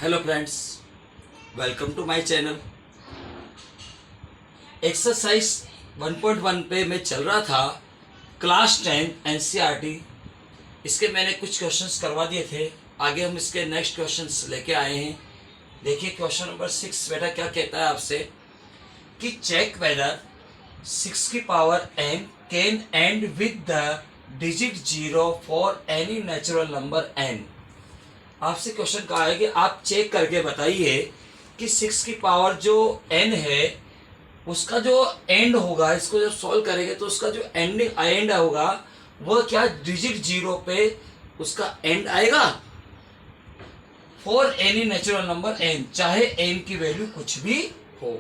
Hello friends, welcome to my channel. Exercise 1.1 पे मैं चल रहा था क्लास 10 एनसीईआरटी। इसके मैंने कुछ क्वेश्चंस करवा दिए थे। आगे हम इसके नेक्स्ट क्वेश्चंस लेके आए हैं। देखिए क्वेश्चन नंबर 6 बेटा क्या कहता है आपसे कि चेक वेदर 6 की power n can and with the digit 0 for any natural number n। आपसे क्वेश्चन कहा है कि आप चेक करके बताइए कि 6 की पावर जो n है उसका जो एंड होगा, इसको जब सॉल्व करेंगे तो उसका जो एंड होगा वह क्या डिजिट 0 पे उसका एंड आएगा for any natural number n, चाहे n की वैल्यू कुछ भी हो।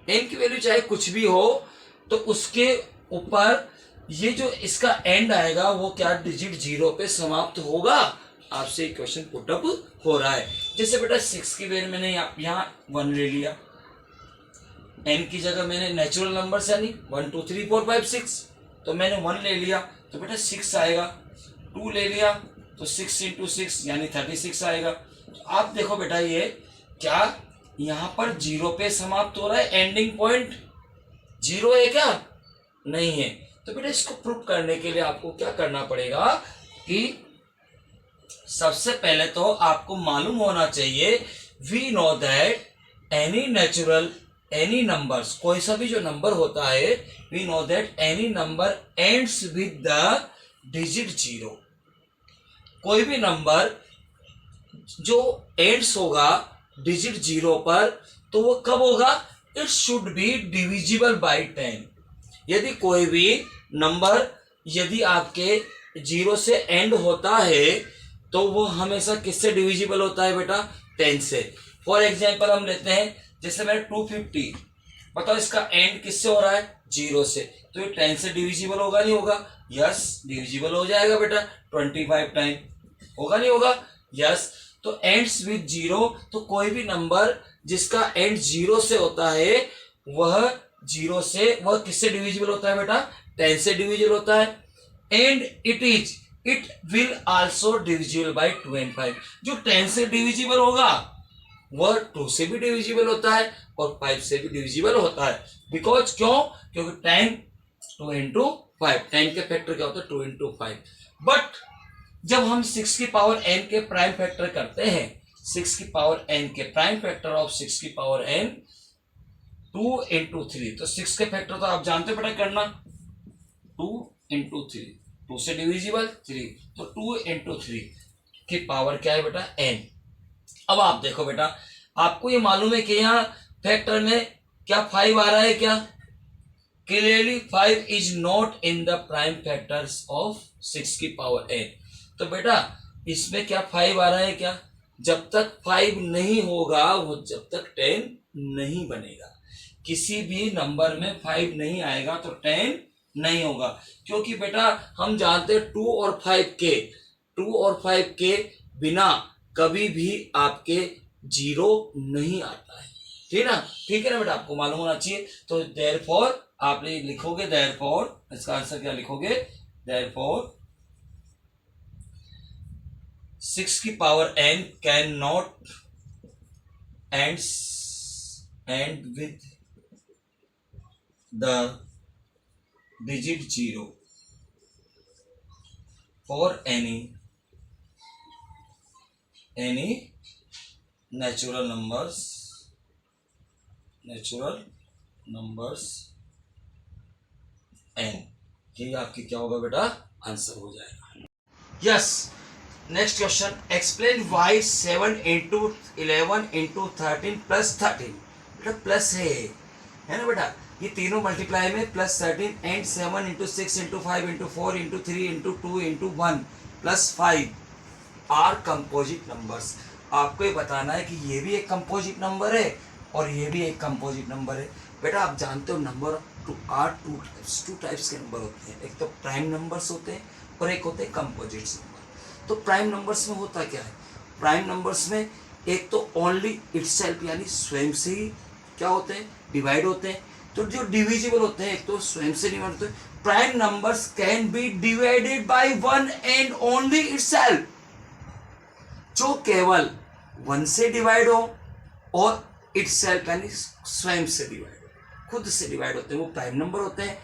n की वैल्यू चाहे कुछ भी हो तो उसके ऊपर ये जो इसका एंड आएगा वो क्या डिजिट 0 पे समाप्त होगा। आपसे क्वेश्चन पुटअप हो रहा है। जैसे बेटा 6 की वैल्यू मैंने यहाँ 1 ले लिया, n की जगह मैंने नेचुरल नंबर यानी 1 2 3 4 5 6, तो मैंने 1 ले लिया तो बेटा 6 आएगा। 2 ले लिया तो 6 इंटू 6 यानी 36 आएगा। तो आप देखो बेटा ये क्या यहाँ पर 0 पे समाप्त हो रहा है, एंडिंग पॉइंट 0 है क्या? नहीं है। तो बेटा इसको प्रूव करने के लिए आपको क्या करना पड़ेगा कि सबसे पहले तो आपको मालूम होना चाहिए we know that any numbers, कोई सा भी जो नंबर होता है, we know that any number ends with the digit 0। कोई भी नंबर जो एंड्स होगा डिजिट 0 पर तो वो कब होगा? It should be divisible by 10। यदि कोई भी नंबर यदि आपके 0 से एंड होता है तो वो हमेशा किससे डिविजिबल होता है बेटा? 10 से। फॉर एग्जाम्पल हम लेते हैं, जैसे मेरे 250, बताओ इसका एंड किससे हो रहा है? 0 से, तो ये 10 से डिविजिबल होगा नहीं होगा? यस, डिविजिबल हो जाएगा बेटा 25 टाइम। होगा नहीं होगा? यस। तो एंड्स विद 0, तो कोई भी नंबर जिसका एंड 0 से होता है वह 0 से वह किससे डिविजिबल होता है बेटा? 10 से डिविजिबल होता है। And it will also divisible by 25। जो 10 से डिविजिबल होगा वह 2 से भी डिविजिबल होता है और 5 से भी डिविजिबल होता है। बिकॉज क्यों? क्योंकि 10 2 इंटू 5, 10 के फैक्टर क्या होता है? 2 इंटू 5। बट जब हम 6 की पावर n के प्राइम फैक्टर करते हैं, 6 की पावर n के प्राइम फैक्टर ऑफ 6 की पावर n 2 इंटू 3, तो 6 के फैक्टर तो आप जानते बेटा करना, 2 इंटू 3, 2 से डिविजिबल 3, तो 2 इंटू 3 की पावर क्या है बेटा? n। अब आप देखो बेटा, आपको ये मालूम है कि यहाँ फैक्टर में क्या 5 आ रहा है क्या? Clearly 5 is not in the prime factors of 6 की पावर n। तो बेटा इसमें क्या 5 आ रहा है क्या? जब तक 5 नहीं होगा वो जब तक 10 नहीं बनेगा। किसी भी नंबर में 5 नहीं आएगा तो 10 नहीं होगा, क्योंकि बेटा हम जानते हैं 2 और 5 के बिना कभी भी आपके 0 नहीं आता है। ठीक है ना? ठीक है ना बेटा, आपको मालूम होना चाहिए। तो देयरफॉर आप लिखोगे, देयरफॉर इसका आंसर क्या लिखोगे? देयरफॉर 6 की power n can not and with the digit 0 for any natural numbers n। ये आपकी क्या होगा बेटा? आंसर हो जाएगा। Yes. Next question, explain why 7 into 11 into 13 plus 13। बेटा प्लस है ना बेटा? ये तीनों मल्टीप्लाई में plus 13 and 7 into 6 into 5 into 4 into 3 into 2 into 1 plus 5 are composite numbers. आपको ये बताना है कि ये भी एक कंपोजिट नंबर है और ये भी एक कंपोजिट नंबर है। बेटा आप जानते हो नंबर टू टाइप्स के नंबर होते हैं। एक तो प्राइम नंबर्स होते हैं और एक होते हैं कंपोजिट नंबर। तो प्राइम नंबर्स में होता क्या है? प्राइम नंबर्स में एक तो ओनली इटसेल्फ यानी स्वयं से ही क्या होते हैं? डिवाइड होते हैं। तो जो डिविजिबल होते हैं एक तो स्वयं से डिवाइड होते हैं। Prime numbers can be divided by one and only itself. जो केवल 1 से डिवाइड हो और इटसेल्फ यानी स्वयं से डिवाइड हो, खुद से डिवाइड होते हैं, वो प्राइम नंबर होते हैं।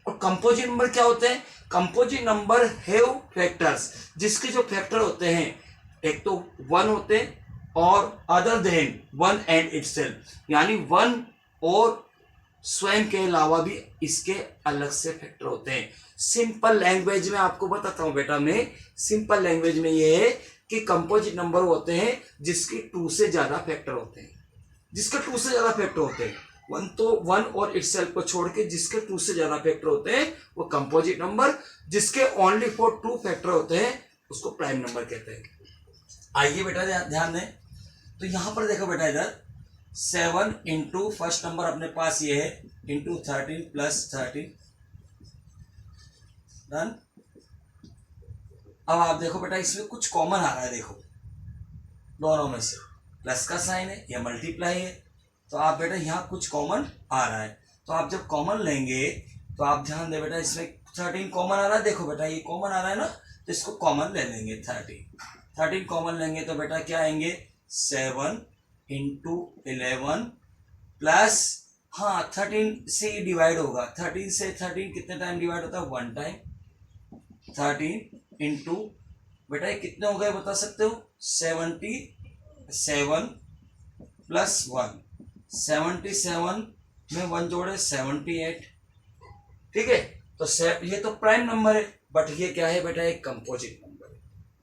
और कंपोजिट नंबर क्या होते हैं? कंपोजिट नंबर हैव फैक्टर्स, जिसके जो फैक्टर होते हैं एक तो 1 होते हैं और अदर देन 1 एंड इटसेल्फ, यानी 1 और स्वयं के अलावा भी इसके अलग से फैक्टर होते हैं। सिंपल लैंग्वेज में आपको बताता हूं बेटा, मैं सिंपल लैंग्वेज में ये है कि कंपोजिट नंबर होते हैं जिसके 2 से ज्यादा फैक्टर होते हैं, जिसके 2 से ज्यादा फैक्टर होते हैं। 1 तो 1 और इटसेल्फ को छोड़ के जिसके 2 से ज्यादा फैक्टर होते हैं वो कंपोजिट नंबर, जिसके ओनली फॉर 2 फैक्टर होते हैं उसको प्राइम नंबर कहते हैं। आइए बेटा ध्यान दें, तो यहां पर देखो बेटा, इधर 7 इंटू फर्स्ट नंबर अपने पास ये है इंटू 13 प्लस 13 डन। अब आप देखो बेटा इसमें कुछ कॉमन आ रहा है, देखो दोनों में से प्लस का साइन है या मल्टीप्लाई है, तो आप बेटा यहाँ कुछ कॉमन आ रहा है, तो आप जब कॉमन लेंगे तो आप ध्यान दे बेटा, इसमें 13 कॉमन आ रहा है, देखो बेटा ये कॉमन आ रहा है ना, तो इसको कॉमन ले लेंगे। 13 कॉमन लेंगे तो बेटा क्या आएंगे 7 इंटू 11 प्लस, हाँ 13 से ही डिवाइड होगा, 13 से 13 कितने टाइम डिवाइड होता है? 1 टाइम। 13 इंटू बेटा ये कितने हो गए बता सकते हो? 77 प्लस 1, 77 में 1 जोड़े 78, ठीक है। तो ये तो प्राइम नंबर है, बट ये क्या है बेटा? एक कंपोजिट नंबर है।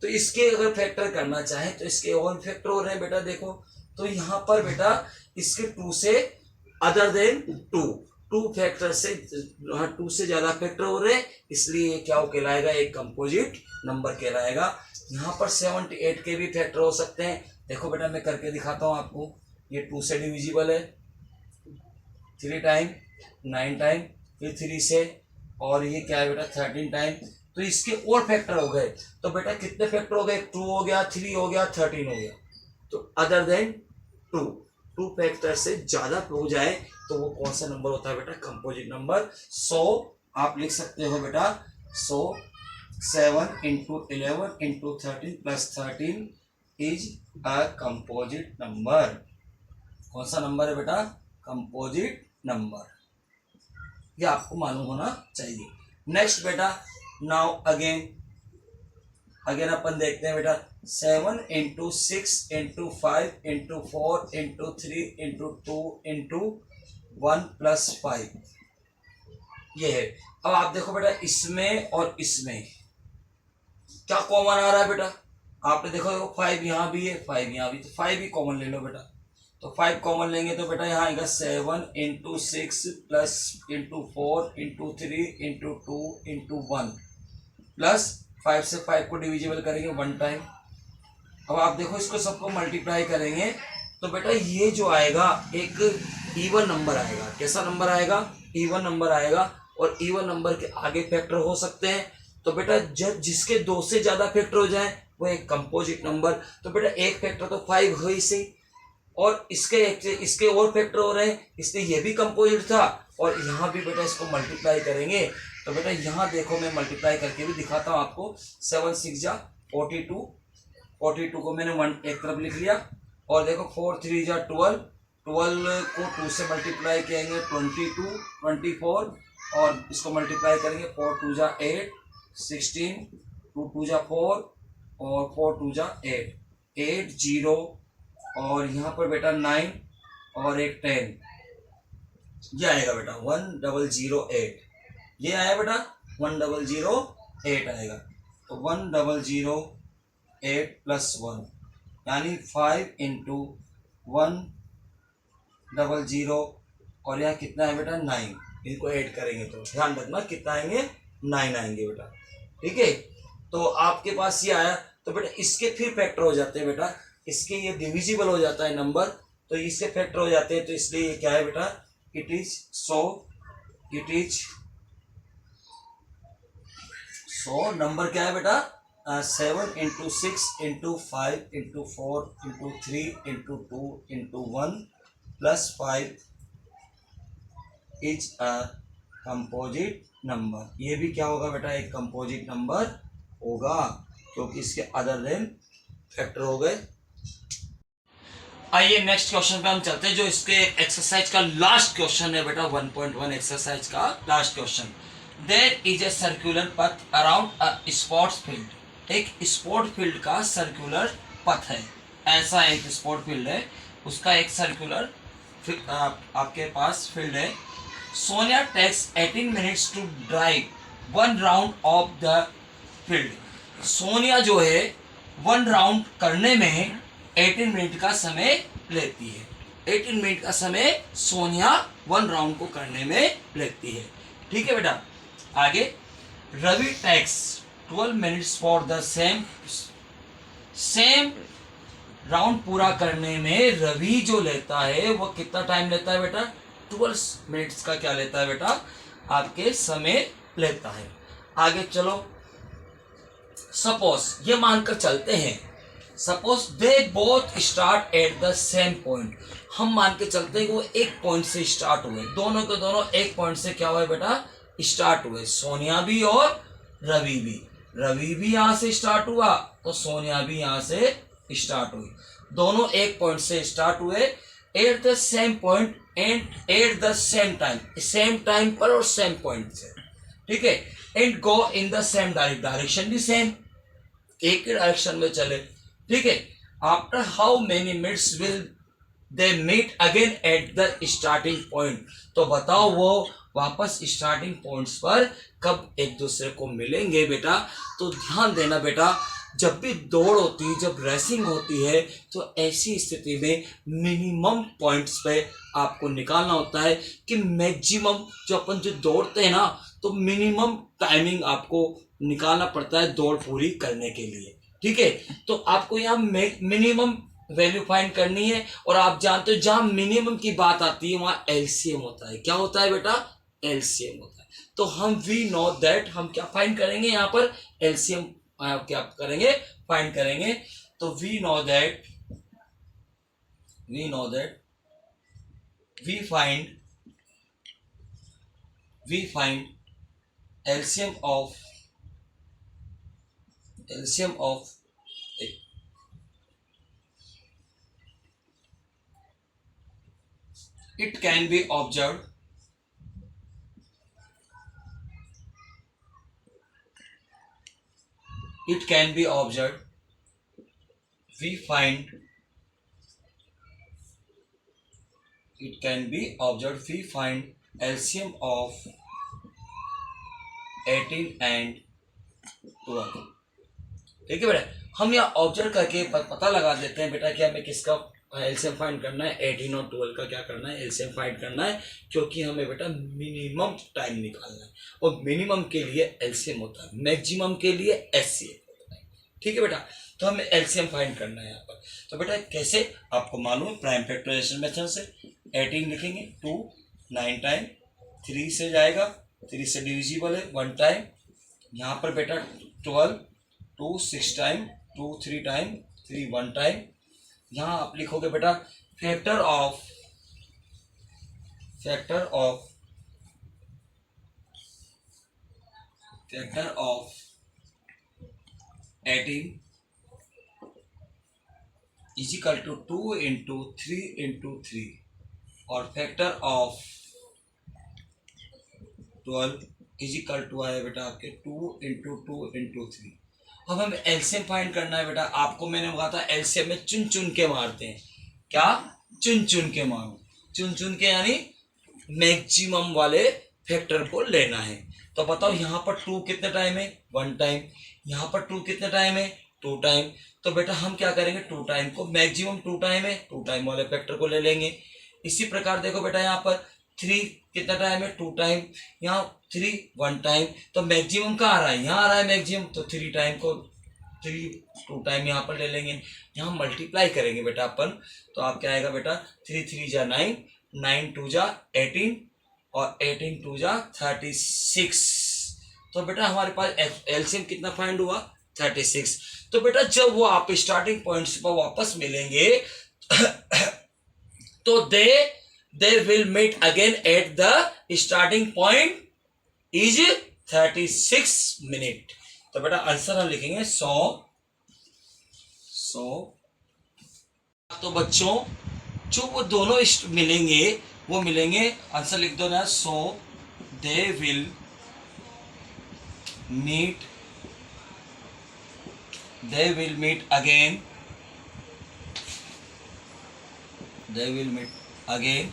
तो इसके अगर फैक्टर करना चाहे तो इसके और फैक्टर हो रहे हैं बेटा, देखो तो यहाँ पर बेटा इसके 2 से अदर देन 2 फैक्टर से, 2 से ज्यादा फैक्टर हो रहे हैं, इसलिए क्या हो कहलाएगा? एक कंपोजिट नंबर कहलाएगा। यहाँ पर 78 के भी फैक्टर हो सकते हैं, देखो बेटा मैं करके दिखाता हूँ आपको। ये 2 से डिविजिबल है, 3 टाइम 9 टाइम, फिर 3 से, और ये क्या है बेटा 13 टाइम, तो इसके और फैक्टर हो गए। तो बेटा कितने फैक्टर हो गए? 2 हो गया, 3 हो गया, 13 हो गया। तो अदर देन 2 फैक्टर से ज्यादा हो जाए तो वो कौन सा नंबर होता है बेटा? Composite number. सो आप लिख सकते हो बेटा, सो 7 into 11 into 13 plus 13 is a composite number. कौन सा नंबर है बेटा? Composite number. ये आपको मालूम होना चाहिए। नेक्स्ट बेटा, नाउ अगेन अपन देखते हैं बेटा, 7 into 6 into 5 into 4 into 3 into 2 into 1 plus 5, ये है। अब आप देखो बेटा इसमें और इसमें क्या कॉमन आ रहा है बेटा? आपने देखो 5 यहाँ भी है, 5 यहाँ भी, तो 5 भी कॉमन ले लो बेटा। तो 5 कॉमन लेंगे तो बेटा यहाँ आएगा 7 into 6 plus into 4 into 3 into 2 into 1 plus 5 से 5 को डिविजिबल करेंगे 1 टाइम। अब आप देखो इसको सबको मल्टीप्लाई करेंगे तो बेटा ये जो आएगा एक इवन नंबर आएगा। कैसा नंबर आएगा? इवन नंबर आएगा। और इवन नंबर के आगे फैक्टर हो सकते हैं, तो बेटा जब जिसके 2 से ज्यादा फैक्टर हो जाए वो एक कंपोजिट नंबर। तो बेटा एक फैक्टर तो 5 हो ही सही, और इसके और फैक्टर हो रहे हैं, इसलिए ये भी कंपोजिट था। और यहाँ भी बेटा इसको मल्टीप्लाई करेंगे तो बेटा यहाँ देखो मैं मल्टीप्लाई करके भी दिखाता हूँ आपको। 7 6 जा 42, 42 को मैंने 1 एक तरफ लिख लिया, और देखो 4 3 जा 12, 12 को 2 से मल्टीप्लाई करेंगे 22 24, और इसको मल्टीप्लाई करेंगे 4 2 जा 8 16, 2 2 जा 4 और 4 2 जा 8 8 0, और यहाँ पर बेटा 9 और एक 10, ये आएगा बेटा 1008। ये आया बेटा 1008 आएगा। तो 1008 प्लस 1 यानी 5 इंटू 100, और यहाँ कितना है बेटा 9। इनको ऐड करेंगे तो ध्यान रखना कितना आएंगे, 9 आएंगे बेटा, ठीक है। तो आपके पास ये आया, तो बेटा इसके फिर फैक्टर हो जाते हैं बेटा, इसके ये डिविजिबल हो जाता है नंबर, तो इसके फैक्टर हो जाते हैं। तो इसलिए ये क्या है बेटा? इट इज सो नंबर क्या है बेटा? 7 into 6 into 5 into 4 into 3 into 2 into 1 plus 5 is a composite number. ये भी क्या होगा बेटा? एक कंपोजिट नंबर होगा, क्योंकि इसके अदर देन फैक्टर हो गए। आइए नेक्स्ट क्वेश्चन पे हम चलते हैं, जो इसके एक्सरसाइज का लास्ट क्वेश्चन है बेटा, 1.1 एक्सरसाइज का last question. There is a circular path around a sports field. एक स्पोर्ट फील्ड का सर्कुलर पथ है, ऐसा एक स्पोर्ट फील्ड है, उसका एक सर्कुलर आपके पास फील्ड है। Sonia takes 18 minutes to drive 1 round of the field. Sonia जो है 1 राउंड करने में 18 मिनट का समय लेती है। 18 मिनट का समय सोनिया 1 राउंड को करने में लेती है। ठीक है बेटा। आगे, Ravi takes 12 minutes for the same round पूरा करने में रवि जो लेता है वो कितना टाइम लेता है बेटा? 12 मिनट्स का क्या लेता है बेटा? आपके समय लेता है। आगे चलो, सपोज ये मानकर चलते हैं, suppose they both start at the same point. हम मान के चलते हैं कि वो एक पॉइंट से स्टार्ट हुए, दोनों के दोनों एक पॉइंट से क्या हुए बेटा? स्टार्ट हुए। सोनिया भी और रवि भी। रवि भी यहां से स्टार्ट हुआ तो सोनिया भी यहां से स्टार्ट हुई, दोनों एक पॉइंट से स्टार्ट हुए at the same point and at the same time, same time पर और सेम पॉइंट से। ठीक है। And go in the same direction भी सेम, एक ही डायरेक्शन में चले। ठीक है। After how many minutes will they meet again at the starting point. तो बताओ वो वापस स्टार्टिंग पॉइंट्स पर कब एक दूसरे को मिलेंगे बेटा? तो ध्यान देना बेटा, जब भी दौड़ होती है, जब रेसिंग होती है, तो ऐसी स्थिति में मिनिमम पॉइंट्स पे आपको निकालना होता है कि मैक्सिमम जो अपन जो दौड़ते हैं ना, तो मिनिमम टाइमिंग आपको निकालना पड़ता है दौड़ पूरी करने के लिए। ठीक है। तो आपको यहाँ मिनिमम वैल्यू फाइंड करनी है, और आप जानते हो जहां मिनिमम की बात आती है वहां एलसीएम होता है। क्या होता है बेटा? एलसीएम होता है। तो हम वी नो दैट, हम क्या फाइंड करेंगे यहाँ पर? एलसीएम क्या करेंगे? फाइंड करेंगे। तो we know that we find LCM of it can be observed we find LCM of 18 and 12। ठीक है बेटा। हम यहाँ ऑब्जर्व करके पता लगा देते हैं बेटा कि हमें किसका एलसीएम फाइंड करना है, 18 और 12 का क्या करना है? एलसीएम फाइंड करना है, क्योंकि हमें बेटा मिनिमम टाइम निकालना है, और मिनिमम के लिए एलसीएम होता है, मैक्सिमम के लिए एचसीएफ होता है। ठीक है बेटा। तो हमें एलसीएम फाइंड करना है यहाँ पर। तो बेटा कैसे? आपको मालूम है, प्राइम फैक्टराइजेशन मेथड से 18 लिखेंगे 2 9 टाइम, 3 से जाएगा, 3 से डिविजिबल है 1 टाइम। यहाँ पर बेटा 12 2 6 टाइम, 2 3 टाइम, 3 1 टाइम। यहाँ आप लिखोगे बेटा factor of 18 is equal to 2 into 3 into 3, और factor of 12 is equal to आया बेटा आपके 2 इंटू 2 इंटू 3। अब हमें एलसीएम फाइंड करना है बेटा। आपको मैंने कहा था एलसीएम में चुन चुन के मारते हैं। क्या? चुन चुन के मारो, चुन चुन के, यानी मैक्सिमम वाले फैक्टर को लेना है। तो बताओ यहाँ पर 2 कितने टाइम है? 1 टाइम। यहाँ पर 2 कितने टाइम है? 2 टाइम। तो बेटा हम क्या करेंगे? 2 टाइम को, मैक्सिमम 2 टाइम है, 2 टाइम वाले फैक्टर को ले लेंगे। इसी प्रकार देखो बेटा यहाँ पर 3 कितना टाइम है? 2 टाइम। यहाँ 3 1 टाइम। तो मैक्सिमम कहाँ आ रहा है? यहाँ आ रहा है मैक्सिमम, तो 3 टाइम को 2 टाइम यहाँ पर ले लेंगे। यहाँ मल्टीप्लाई करेंगे बेटा अपन, तो आप क्या आएगा बेटा? 3 3 जा 9, 9 2 जा 18, और 18 2 जा 36। तो बेटा हमारे पास एलसीएम कितना फाइंड हुआ? 36। तो बेटा जब वो आप स्टार्टिंग पॉइंट्स पर वापस मिलेंगे तो they will meet again at the starting point is 36 minute. तो बेटा आंसर हम लिखेंगे 100। तो बच्चों जो वो दोनों मिलेंगे, वो मिलेंगे, आंसर लिख दो ना। So they will meet again, they will meet again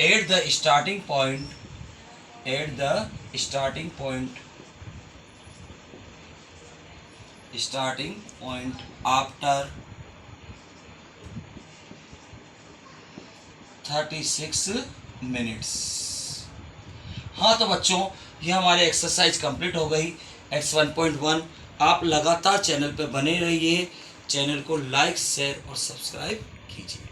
at the starting point, after 36 minutes। हाँ तो बच्चों, ये हमारे एक्सरसाइज कंप्लीट हो गई एक्स 1.1। आप लगातार चैनल पे बने रहिए, चैनल को लाइक शेयर और सब्सक्राइब कीजिए।